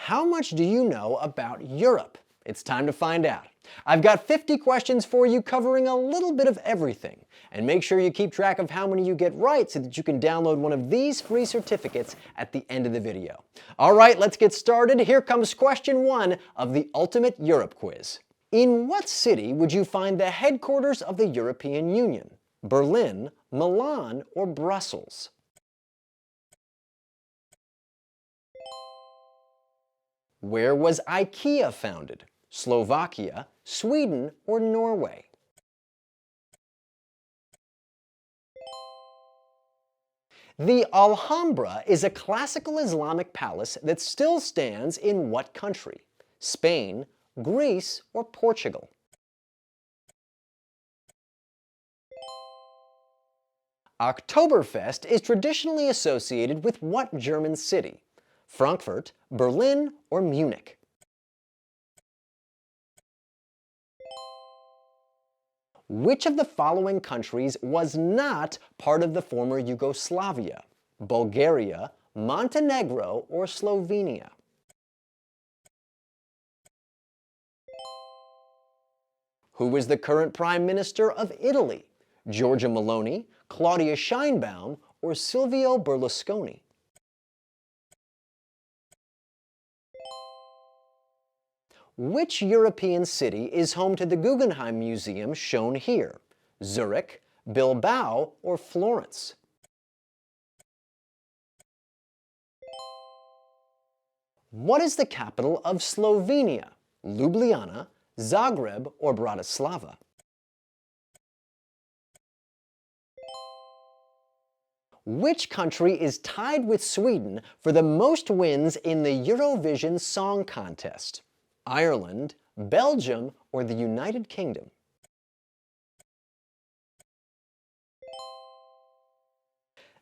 How much do you know about Europe? It's time to find out. I've got 50 questions for you covering a little bit of everything. And make sure you keep track of how many you get right so that you can download one of these free certificates at the end of the video. All right, let's get started. Here comes question 1 of the Ultimate Europe Quiz. In what city would you find the headquarters of the European Union? Berlin, Milan, or Brussels? Where was IKEA founded? Slovakia, Sweden, or Norway? The Alhambra is a classical Islamic palace that still stands in what country? Spain, Greece, or Portugal? Oktoberfest is traditionally associated with what German city? Frankfurt, Berlin, or Munich? Which of the following countries was not part of the former Yugoslavia? Bulgaria, Montenegro, or Slovenia? Who is the current Prime Minister of Italy? Giorgia Meloni, Claudia Sheinbaum, or Silvio Berlusconi? Which European city is home to the Guggenheim Museum shown here? Zurich, Bilbao, or Florence? What is the capital of Slovenia? Ljubljana, Zagreb, or Bratislava? Which country is tied with Sweden for the most wins in the Eurovision Song Contest? Ireland, Belgium, or the United Kingdom?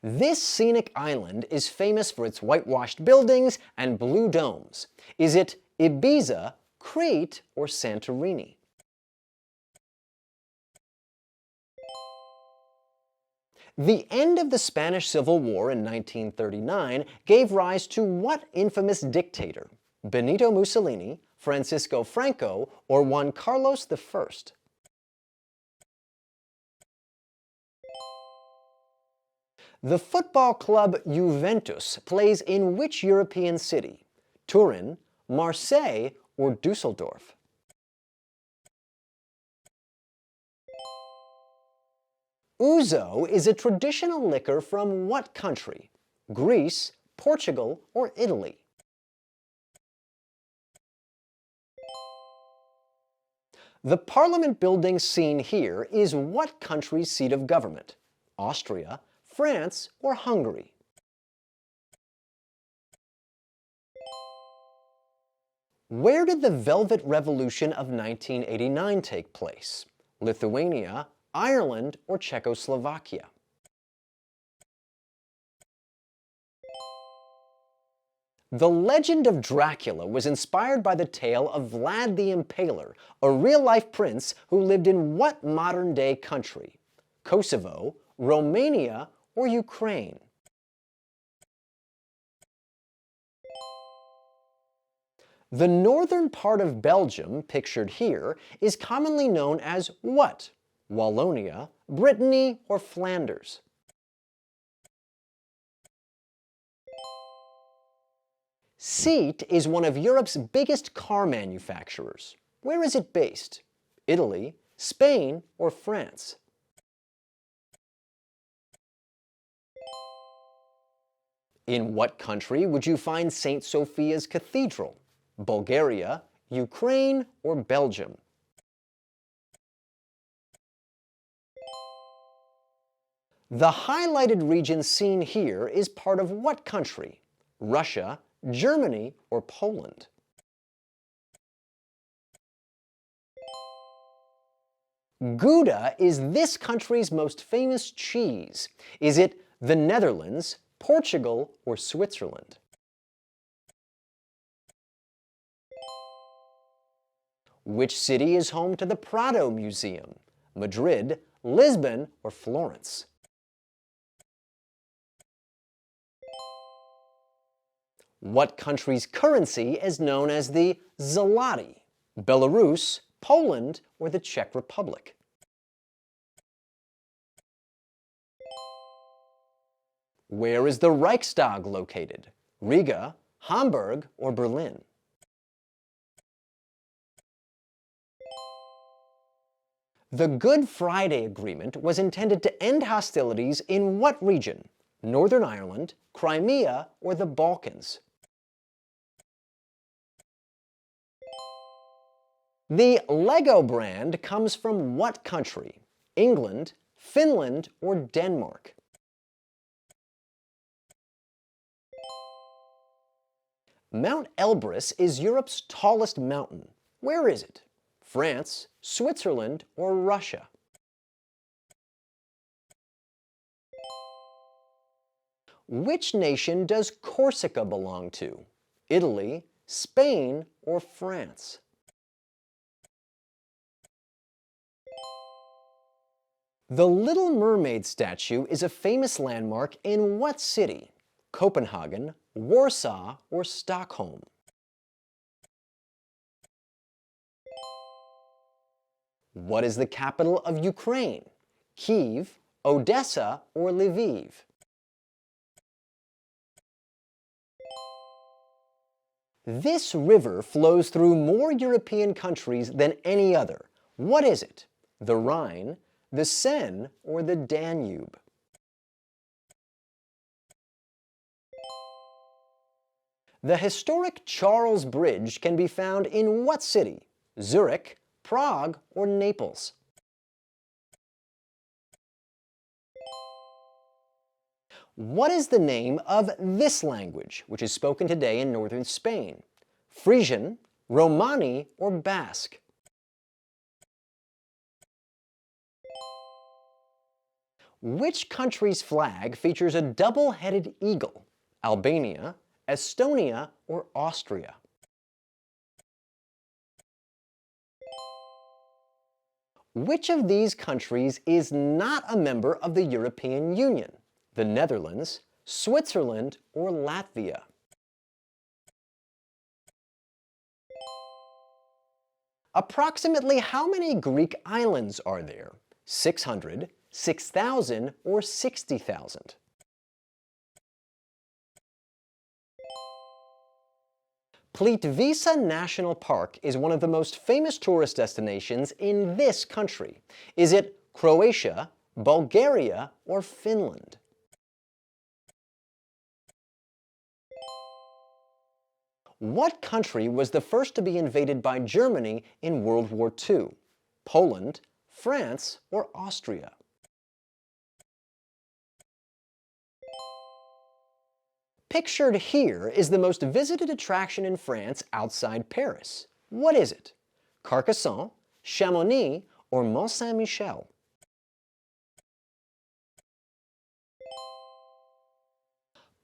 This scenic island is famous for its whitewashed buildings and blue domes. Is it Ibiza, Crete, or Santorini? The end of the Spanish Civil War in 1939 gave rise to what infamous dictator? Benito Mussolini, Francisco Franco, or Juan Carlos I? The football club Juventus plays in which European city? Turin, Marseille, or Dusseldorf? Ouzo is a traditional liquor from what country? Greece, Portugal, or Italy? The Parliament building seen here is what country's seat of government? Austria, France, or Hungary? Where did the Velvet Revolution of 1989 take place? Lithuania, Ireland, or Czechoslovakia? The legend of Dracula was inspired by the tale of Vlad the Impaler, a real-life prince who lived in what modern-day country? Kosovo, Romania, or Ukraine? The northern part of Belgium, pictured here, is commonly known as what? Wallonia, Brittany, or Flanders? Seat is one of Europe's biggest car manufacturers. Where is it based? Italy, Spain, or France? In what country would you find St. Sophia's Cathedral? Bulgaria, Ukraine, or Belgium? The highlighted region seen here is part of what country? Russia, Germany, or Poland? Gouda is this country's most famous cheese. Is it the Netherlands, Portugal, or Switzerland? Which city is home to the Prado Museum? Madrid, Lisbon, or Florence? What country's currency is known as the zloty? Belarus, Poland, or the Czech Republic? Where is the Reichstag located? Riga, Hamburg, or Berlin? The Good Friday Agreement was intended to end hostilities in what region? Northern Ireland, Crimea, or the Balkans? The Lego brand comes from what country? England, Finland, or Denmark? Mount Elbrus is Europe's tallest mountain. Where is it? France, Switzerland, or Russia? Which nation does Corsica belong to? Italy, Spain, or France? The Little Mermaid statue is a famous landmark in what city? Copenhagen, Warsaw, or Stockholm? What is the capital of Ukraine? Kyiv, Odessa, or Lviv? This river flows through more European countries than any other. What is it? The Rhine, the Seine, or the Danube? The historic Charles Bridge can be found in what city? Zurich, Prague, or Naples? What is the name of this language, which is spoken today in northern Spain? Frisian, Romani, or Basque? Which country's flag features a double-headed eagle? Albania, Estonia, or Austria? Which of these countries is not a member of the European Union? The Netherlands, Switzerland, or Latvia? Approximately how many Greek islands are there? 600, 6,000, or 60,000? Plitvice National Park is one of the most famous tourist destinations in this country. Is it Croatia, Bulgaria, or Finland? What country was the first to be invaded by Germany in World War II? Poland, France, or Austria? Pictured here is the most visited attraction in France outside Paris. What is it? Carcassonne, Chamonix, or Mont Saint-Michel?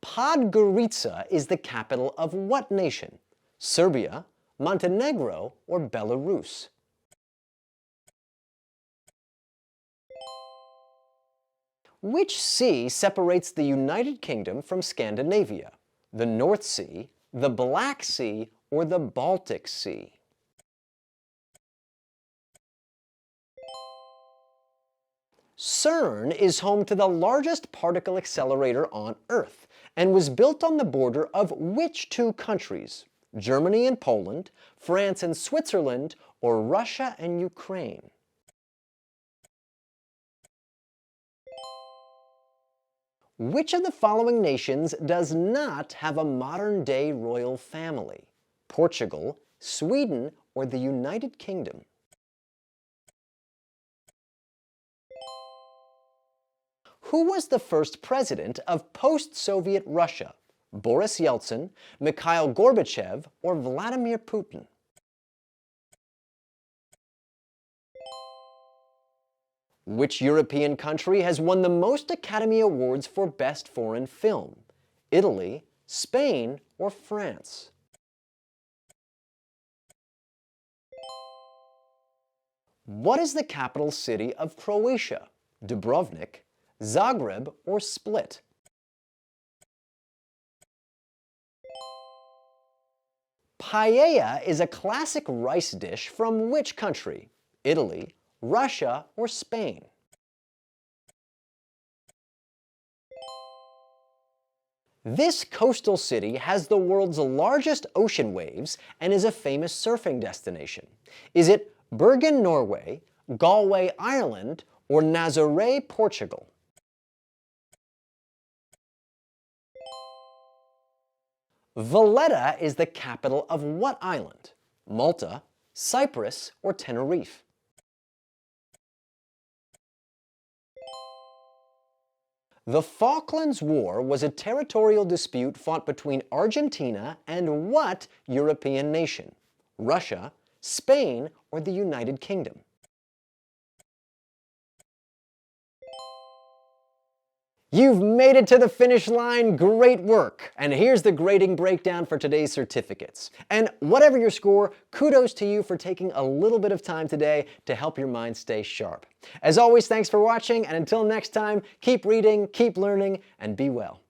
Podgorica is the capital of what nation? Serbia, Montenegro, or Belarus? Which sea separates the United Kingdom from Scandinavia? The North Sea, the Black Sea, or the Baltic Sea? CERN is home to the largest particle accelerator on Earth and was built on the border of which two countries? Germany and Poland, France and Switzerland, or Russia and Ukraine? Which of the following nations does not have a modern-day royal family? Portugal, Sweden, or the United Kingdom? Who was the first president of post-Soviet Russia? Boris Yeltsin, Mikhail Gorbachev, or Vladimir Putin? Which European country has won the most Academy Awards for Best Foreign Film? Italy, Spain, or France? What is the capital city of Croatia? Dubrovnik, Zagreb, or Split? Paella is a classic rice dish from which country? Italy, Russia, or Spain? This coastal city has the world's largest ocean waves and is a famous surfing destination. Is it Bergen, Norway, Galway, Ireland, or Nazaré, Portugal? Valletta is the capital of what island? Malta, Cyprus, or Tenerife? The Falklands War was a territorial dispute fought between Argentina and what European nation? Russia, Spain, or the United Kingdom? You've made it to the finish line, great work! And here's the grading breakdown for today's certificates. And whatever your score, kudos to you for taking a little bit of time today to help your mind stay sharp. As always, thanks for watching, and until next time, keep reading, keep learning, and be well.